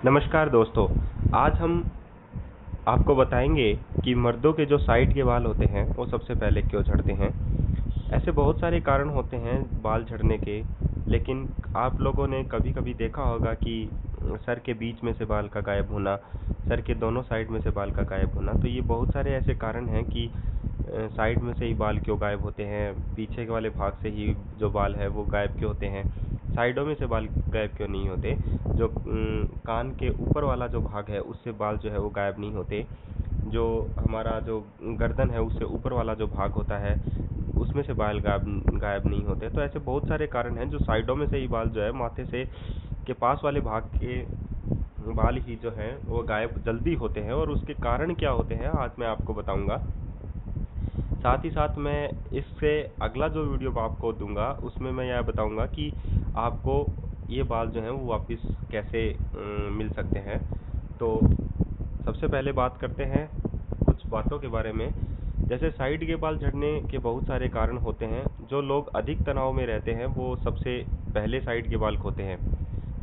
नमस्कार दोस्तों। आज हम आपको बताएंगे कि मर्दों के जो साइड के बाल होते हैं वो सबसे पहले क्यों झड़ते हैं। ऐसे बहुत सारे कारण होते हैं बाल झड़ने के, लेकिन आप लोगों ने कभी-कभी देखा होगा कि सर के बीच में से बाल का गायब होना, सर के दोनों साइड में से बाल का गायब होना। तो ये बहुत सारे ऐसे कारण हैं कि साइड में से ही बाल क्यों गायब होते हैं, पीछे के वाले भाग से ही जो बाल है वो गायब क्यों होते हैं, साइडों में से बाल गायब क्यों नहीं होते, जो कान के ऊपर वाला जो भाग है उससे बाल जो है वो गायब नहीं होते, जो हमारा जो गर्दन है उससे ऊपर वाला जो भाग होता है उसमें से बाल गायब गायब नहीं होते। तो ऐसे बहुत सारे कारण हैं जो साइडों में से ही बाल जो है माथे से के पास वाले भाग के बाल ही जो हैं वो गायब जल्दी होते हैं, और उसके कारण क्या होते हैं आज मैं आपको बताऊंगा। साथ ही साथ मैं इससे अगला जो वीडियो आपको दूंगा उसमें मैं यह बताऊंगा कि आपको ये बाल जो हैं वो वापस कैसे मिल सकते हैं। तो सबसे पहले बात करते हैं कुछ बातों के बारे में। जैसे साइड के बाल झड़ने के बहुत सारे कारण होते हैं। जो लोग अधिक तनाव में रहते हैं वो सबसे पहले साइड के बाल खोते हैं।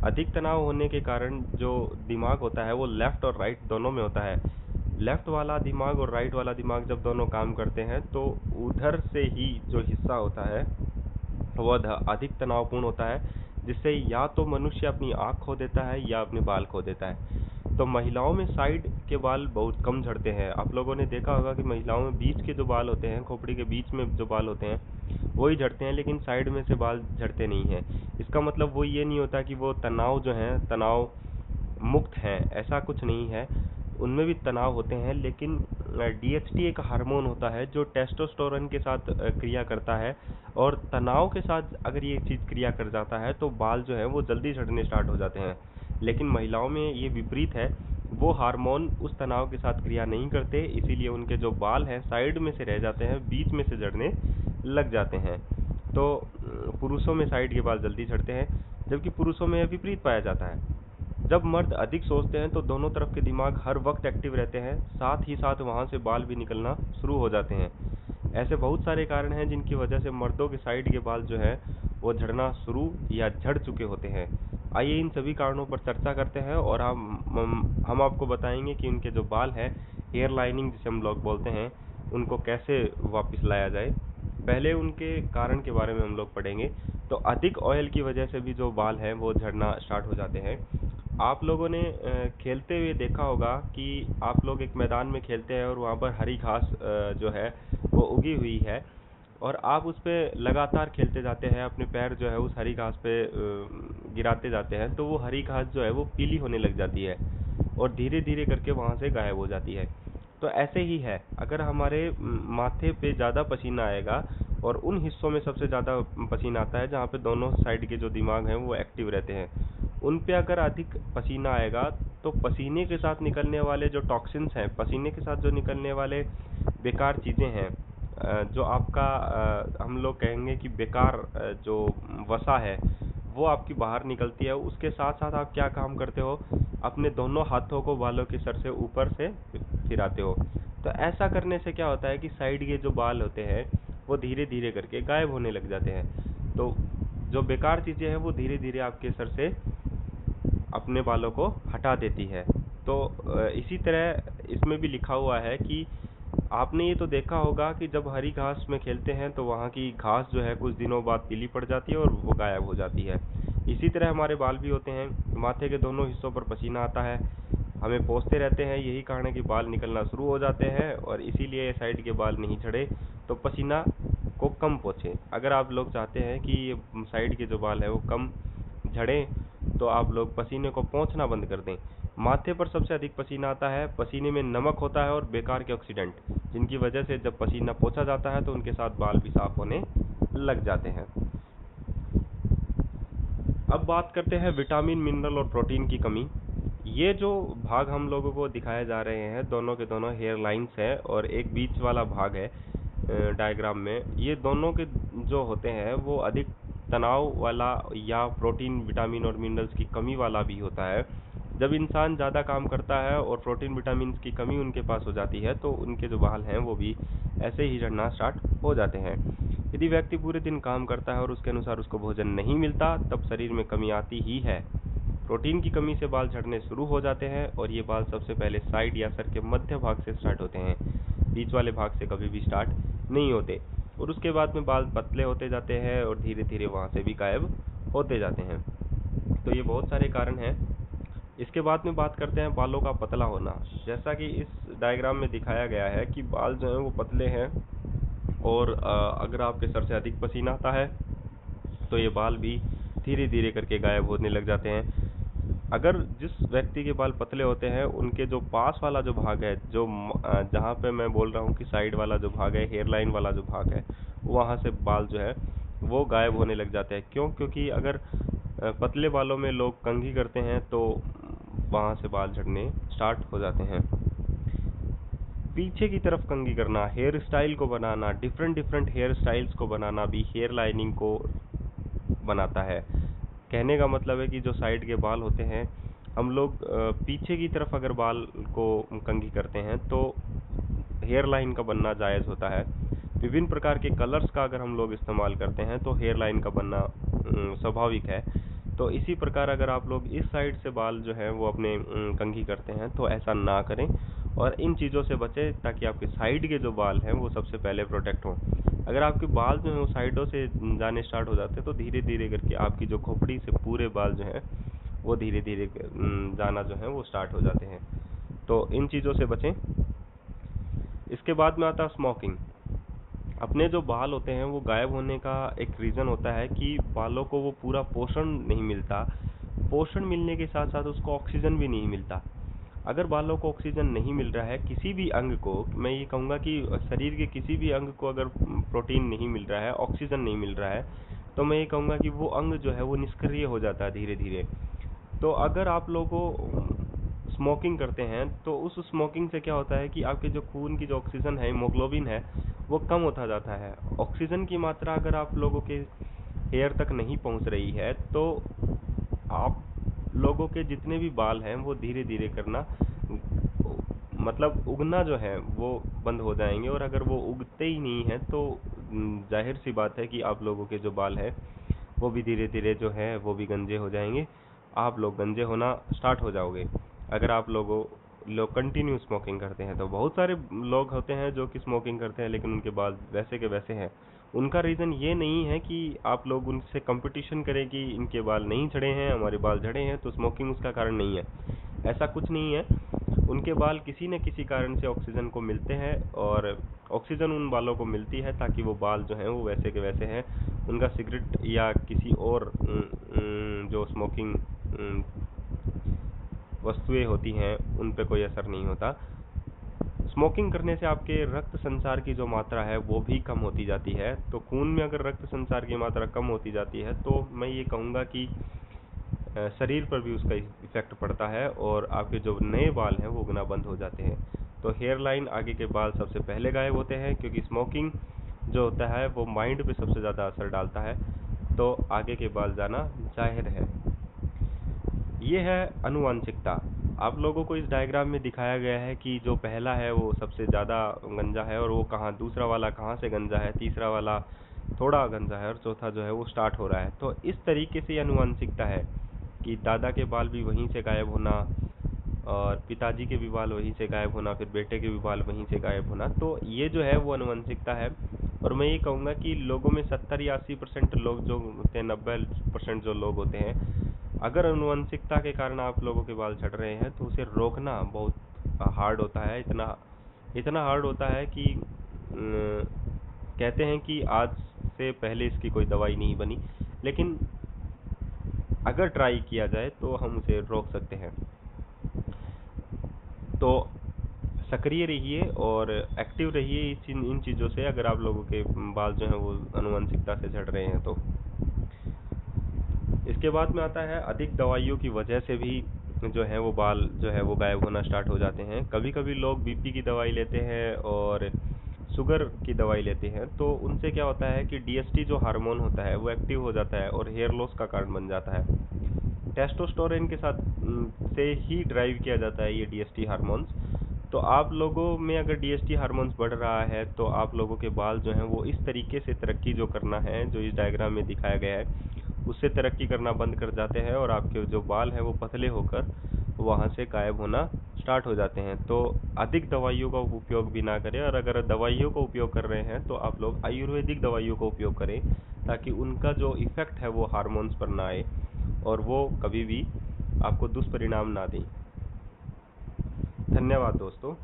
अधिक तनाव होने के कारण जो दिमाग होता है वो लेफ्ट और राइट दोनों में होता है। लेफ्ट वाला दिमाग और राइट वाला दिमाग जब दोनों काम करते हैं तो उधर से ही जो हिस्सा होता है वो अधिक तनावपूर्ण होता है, जिससे या तो मनुष्य अपनी आँख खो देता है या अपने बाल खो देता है। तो महिलाओं में साइड के बाल बहुत कम झड़ते हैं। आप लोगों ने देखा होगा कि महिलाओं में बीच के जो बाल होते हैं, खोपड़ी के बीच में जो बाल होते हैं वही झड़ते हैं, लेकिन साइड में से बाल झड़ते नहीं हैं। इसका मतलब वो ये नहीं होता कि वो तनाव जो है तनाव मुक्त हैं, ऐसा कुछ नहीं है। उनमें भी तनाव होते हैं, लेकिन डीएचटी एक हार्मोन होता है जो टेस्टोस्टेरोन के साथ क्रिया करता है, और तनाव के साथ अगर ये चीज़ क्रिया कर जाता है तो बाल जो है वो जल्दी झड़ने स्टार्ट हो जाते हैं। लेकिन महिलाओं में ये विपरीत है, वो हार्मोन उस तनाव के साथ क्रिया नहीं करते, इसीलिए उनके जो बाल हैं साइड में से रह जाते हैं, बीच में से झड़ने लग जाते हैं। तो पुरुषों में साइड के बाल जल्दी झड़ते हैं, जबकि पुरुषों में यह विपरीत पाया जाता है। जब मर्द अधिक सोचते हैं तो दोनों तरफ के दिमाग हर वक्त एक्टिव रहते हैं, साथ ही साथ वहां से बाल भी निकलना शुरू हो जाते हैं। ऐसे बहुत सारे कारण हैं जिनकी वजह से मर्दों के साइड के बाल जो है वो झड़ना शुरू या झड़ चुके होते हैं। आइए इन सभी कारणों पर चर्चा करते हैं, और हम आपको बताएंगे कि उनके जो बाल है, हेयर लाइनिंग जिसे हम लोग बोलते हैं, उनको कैसे वापस लाया जाए। पहले उनके कारण के बारे में हम लोग पढ़ेंगे। तो अधिक ऑयल की वजह से भी जो बाल हैं वो झड़ना स्टार्ट हो जाते हैं। आप लोगों ने खेलते हुए देखा होगा कि आप लोग एक मैदान में खेलते हैं और वहाँ पर हरी घास जो है वो उगी हुई है, और आप उस पे लगातार खेलते जाते हैं, अपने पैर जो है उस हरी घास पे गिराते जाते हैं, तो वो हरी घास जो है वो पीली होने लग जाती है और धीरे धीरे करके वहाँ से गायब हो जाती है। तो ऐसे ही है, अगर हमारे माथे पे ज़्यादा पसीना आएगा, और उन हिस्सों में सबसे ज़्यादा पसीना आता है जहाँ पे दोनों साइड के जो दिमाग हैं वो एक्टिव रहते हैं, उन पे अगर अधिक पसीना आएगा तो पसीने के साथ निकलने वाले जो टॉक्सिन्स हैं, पसीने के साथ जो निकलने वाले बेकार चीज़ें हैं, जो आपका हम लोग कहेंगे कि बेकार जो वसा है वो आपकी बाहर निकलती है। उसके साथ साथ आप क्या काम करते हो, अपने दोनों हाथों को बालों के सर से ऊपर से फिराते हो। तो ऐसा करने से क्या होता है कि साइड के जो बाल होते हैं वो धीरे धीरे करके गायब होने लग जाते हैं। तो जो बेकार चीज़ें हैं वो धीरे धीरे आपके सर से अपने बालों को हटा देती है। तो इसी तरह इसमें भी लिखा हुआ है कि आपने ये तो देखा होगा कि जब हरी घास में खेलते हैं तो वहाँ की घास जो है कुछ दिनों बाद पीली पड़ जाती है और वो गायब हो जाती है। इसी तरह हमारे बाल भी होते हैं, माथे के दोनों हिस्सों पर पसीना आता है, हमें पोंछते रहते हैं, यही कारण है कि बाल निकलना शुरू हो जाते हैं, और इसीलिए ये साइड के बाल नहीं झड़े। तो पसीना को कम पोंछें। अगर आप लोग चाहते हैं कि ये साइड के जो बाल है वो कम झड़ें, तो आप लोग पसीने को पोंछना बंद कर दें। माथे पर सबसे अधिक पसीना आता है, पसीने में नमक होता है और बेकार के ऑक्सीडेंट, जिनकी वजह से जब पसीना पोंछा जाता है तो उनके साथ बाल भी साफ होने लग जाते हैं। अब बात करते हैं विटामिन, मिनरल और प्रोटीन की कमी। ये जो भाग हम लोगों को दिखाए जा रहे हैं दोनों के दोनों हेयर लाइंस है, और एक बीच वाला भाग है डायग्राम में, ये दोनों के जो होते हैं वो अधिक तनाव वाला या प्रोटीन, विटामिन और मिनरल्स की कमी वाला भी होता है। जब इंसान ज़्यादा काम करता है और प्रोटीन विटामिन की कमी उनके पास हो जाती है तो उनके जो बाल हैं वो भी ऐसे ही झड़ना स्टार्ट हो जाते हैं। यदि व्यक्ति पूरे दिन काम करता है और उसके अनुसार उसको भोजन नहीं मिलता तब शरीर में कमी आती ही है। प्रोटीन की कमी से बाल झड़ने शुरू हो जाते हैं और ये बाल सबसे पहले साइड या सर के मध्य भाग से स्टार्ट होते हैं, बीच वाले भाग से कभी भी स्टार्ट नहीं होते। और उसके बाद में बाल पतले होते जाते हैं और धीरे धीरे वहाँ से भी गायब होते जाते हैं। तो ये बहुत सारे कारण हैं। इसके बाद में बात करते हैं बालों का पतला होना। जैसा कि इस डायग्राम में दिखाया गया है कि बाल जो हैं वो पतले हैं और अगर आपके सर से अधिक पसीना आता है तो ये बाल भी धीरे धीरे करके गायब होने लग जाते हैं। अगर जिस व्यक्ति के बाल पतले होते हैं उनके जो पास वाला जो भाग है, जो जहाँ पे मैं बोल रहा हूँ कि साइड वाला जो भाग है, हेयर लाइन वाला जो भाग है, वहाँ से बाल जो है वो गायब होने लग जाते हैं। क्यों? क्योंकि अगर पतले बालों में लोग कंघी करते हैं तो वहाँ से बाल झड़ने स्टार्ट हो जाते हैं। पीछे की तरफ कंघी करना, हेयर स्टाइल को बनाना, डिफरेंट डिफरेंट हेयर स्टाइल्स को बनाना भी हेयर लाइनिंग को बनाता है। कहने का मतलब है कि जो साइड के बाल होते हैं, हम लोग पीछे की तरफ अगर बाल को कंघी करते हैं तो हेयर लाइन का बनना जायज़ होता है। विभिन्न प्रकार के कलर्स का अगर हम लोग इस्तेमाल करते हैं तो हेयर लाइन का बनना स्वाभाविक है। तो इसी प्रकार अगर आप लोग इस साइड से बाल जो है वो अपने कंघी करते हैं तो ऐसा ना करें और इन चीज़ों से बचें ताकि आपके साइड के जो बाल हैं वो सबसे पहले प्रोटेक्ट हों। अगर आपके बाल जो हैं वो साइडों से जाने स्टार्ट हो जाते हैं तो धीरे धीरे करके आपकी जो खोपड़ी से पूरे बाल जो हैं वो धीरे धीरे जाना जो है वो स्टार्ट हो जाते हैं। तो इन चीज़ों से बचें। इसके बाद में आता है स्मोकिंग। अपने जो बाल होते हैं वो गायब होने का एक रीज़न होता है कि बालों को वो पूरा पोषण नहीं मिलता। पोषण मिलने के साथ साथ उसको ऑक्सीजन भी नहीं मिलता। अगर बालों को ऑक्सीजन नहीं मिल रहा है किसी भी अंग को, मैं ये कहूँगा कि शरीर के किसी भी अंग को अगर प्रोटीन नहीं मिल रहा है, ऑक्सीजन नहीं मिल रहा है, तो मैं ये कहूँगा कि वो अंग जो है वो निष्क्रिय हो जाता है धीरे धीरे। तो अगर आप लोगों स्मोकिंग करते हैं तो उस स्मोकिंग से क्या होता है कि आपके जो खून की जो ऑक्सीजन है, हीमोग्लोबिन है, वो कम होता जाता है। ऑक्सीजन की मात्रा अगर आप लोगों के हेयर तक नहीं पहुंच रही है तो आप लोगों के जितने भी बाल हैं वो धीरे धीरे करना मतलब उगना जो है वो बंद हो जाएंगे। और अगर वो उगते ही नहीं है तो जाहिर सी बात है कि आप लोगों के जो बाल हैं वो भी धीरे धीरे जो है वो भी गंजे हो जाएंगे। आप लोग गंजे होना स्टार्ट हो जाओगे अगर आप लोग कंटिन्यू स्मोकिंग करते हैं। तो बहुत सारे लोग होते हैं जो कि स्मोकिंग करते हैं लेकिन उनके बाल वैसे के वैसे हैं। उनका रीज़न ये नहीं है कि आप लोग उनसे कंपटीशन करें कि इनके बाल नहीं झड़े हैं, हमारे बाल झड़े हैं, तो स्मोकिंग उसका कारण नहीं है। ऐसा कुछ नहीं है। उनके बाल किसी न किसी कारण से ऑक्सीजन को मिलते हैं और ऑक्सीजन उन बालों को मिलती है ताकि वो बाल जो हैं वो वैसे के वैसे हैं। उनका सिगरेट या किसी और जो स्मोकिंग वस्तुएं होती हैं उन पे कोई असर नहीं होता। स्मोकिंग करने से आपके रक्त संचार की जो मात्रा है वो भी कम होती जाती है। तो खून में अगर रक्त संचार की मात्रा कम होती जाती है तो मैं ये कहूँगा कि शरीर पर भी उसका इफेक्ट पड़ता है और आपके जो नए बाल हैं वो उगना बंद हो जाते हैं। तो हेयर लाइन, आगे के बाल सबसे पहले गायब होते हैं क्योंकि स्मोकिंग जो होता है वो माइंड पे सबसे ज़्यादा असर डालता है। तो आगे के बाल जाना जाहिर है। ये है आनुवांशिकता। आप लोगों को इस डायग्राम में दिखाया गया है कि जो पहला है वो सबसे ज़्यादा गंजा है और वो कहाँ, दूसरा वाला कहाँ से गंजा है, तीसरा वाला थोड़ा गंजा है और चौथा जो है वो स्टार्ट हो रहा है। तो इस तरीके से ये आनुवांशिकता है कि दादा के बाल भी वहीं से गायब होना और पिताजी के भी बाल वहीं से गायब होना, फिर बेटे के भी बाल वहीं से गायब होना। तो ये जो है वो आनुवंशिकता है। और मैं ये कहूँगा कि लोगों में 70 या 80% लोग जो होते हैं, 90% जो लोग होते हैं, अगर आनुवंशिकता के कारण आप लोगों के बाल झड़ रहे हैं तो उसे रोकना बहुत हार्ड होता है। इतना इतना हार्ड होता है कि कहते हैं कि आज से पहले इसकी कोई दवाई नहीं बनी, लेकिन अगर ट्राई किया जाए तो हम उसे रोक सकते हैं। तो सक्रिय रहिए और एक्टिव रहिए इन चीज़ों से, अगर आप लोगों के बाल जो हैं वो आनुवंशिकता से झड़ रहे हैं तो। इसके बाद में आता है अधिक दवाइयों की वजह से भी जो है वो बाल जो है वो गायब होना स्टार्ट हो जाते हैं। कभी कभी लोग बीपी की दवाई लेते हैं और शुगर की दवाई लेते हैं तो उनसे क्या होता है कि डीएसटी जो हार्मोन होता है वो एक्टिव हो जाता है और हेयर लॉस का कारण बन जाता है। टेस्टोस्टेरोन के साथ से ही ड्राइव किया जाता है ये डीएसटी हार्मोन्स। तो आप लोगों में अगर डीएसटी हार्मोन्स बढ़ रहा है तो आप लोगों के बाल जो हैं वो इस तरीके से तरक्की जो करना है, जो इस डायग्राम में दिखाया गया है, उससे तरक्की करना बंद कर जाते हैं और आपके जो बाल हैं वो पतले होकर वहाँ से गायब होना स्टार्ट हो जाते हैं। तो अधिक दवाइयों का उपयोग भी ना करें, और अगर दवाइयों का उपयोग कर रहे हैं तो आप लोग आयुर्वेदिक दवाइयों का उपयोग करें, ताकि उनका जो इफ़ेक्ट है वो हार्मोन्स पर ना आए और वो कभी भी आपको दुष्परिणाम ना दें। धन्यवाद दोस्तों।